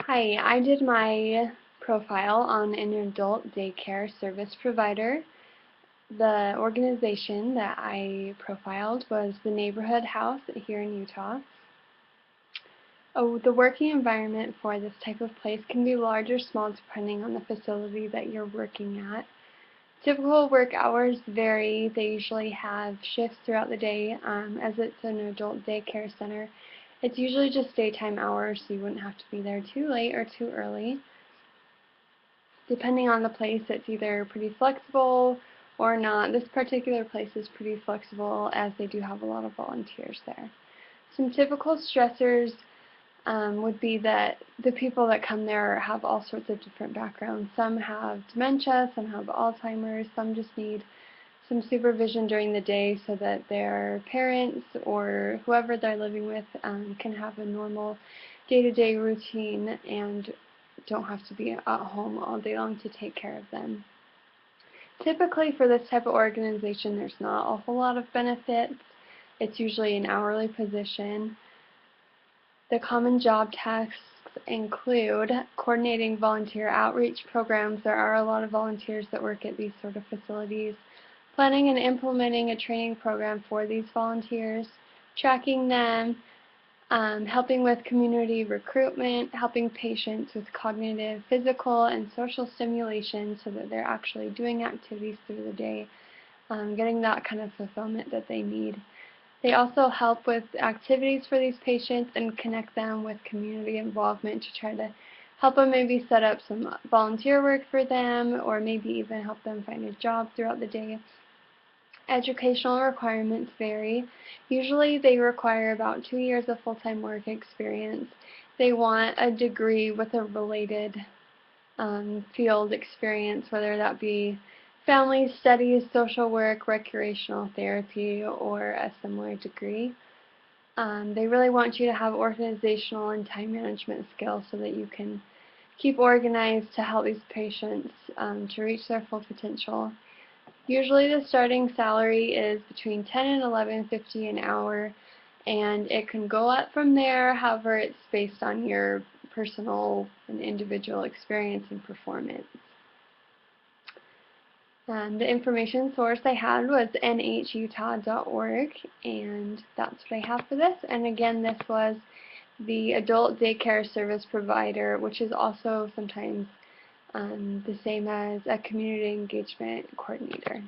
Hi, I did my profile on an adult daycare service provider. The organization that I profiled was the Neighborhood House here in Utah. The working environment for this type of place can be large or small depending on the facility that you're working at. Typical work hours vary. They usually have shifts throughout the day. As it's an adult daycare center, it's usually just daytime hours, so you wouldn't have to be there too late or too early. Depending on the place, it's either pretty flexible or not. This particular place is pretty flexible as they do have a lot of volunteers there. Some typical stressors would be that the people that come there have all sorts of different backgrounds. Some have dementia, some have Alzheimer's, some just need some supervision during the day so that their parents or whoever they're living with can have a normal day-to-day routine and don't have to be at home all day long to take care of them. Typically for this type of organization, there's not a whole lot of benefits. It's usually an hourly position. The common job tasks include coordinating volunteer outreach programs. There are a lot of volunteers that work at these sort of facilities. Planning and implementing a training program for these volunteers, tracking them, helping with community recruitment, helping patients with cognitive, physical, and social stimulation so that they're actually doing activities through the day, getting that kind of fulfillment that they need. They also help with activities for these patients and connect them with community involvement to try to help them maybe set up some volunteer work for them or maybe even help them find a job throughout the day. Educational requirements vary. Usually they require about 2 years of full-time work experience. They want a degree with a related field experience, whether that be family studies, social work, recreational therapy, or a similar degree. They really want you to have organizational and time management skills so that you can keep organized to help these patients to reach their full potential. Usually the starting salary is between $10 and $11.50 an hour, and it can go up from there. However, it's based on your personal and individual experience and performance. The information source I had was nhutah.org, and that's what I have for this. And again, this was the adult daycare service provider, which is also sometimes the same as a community engagement coordinator.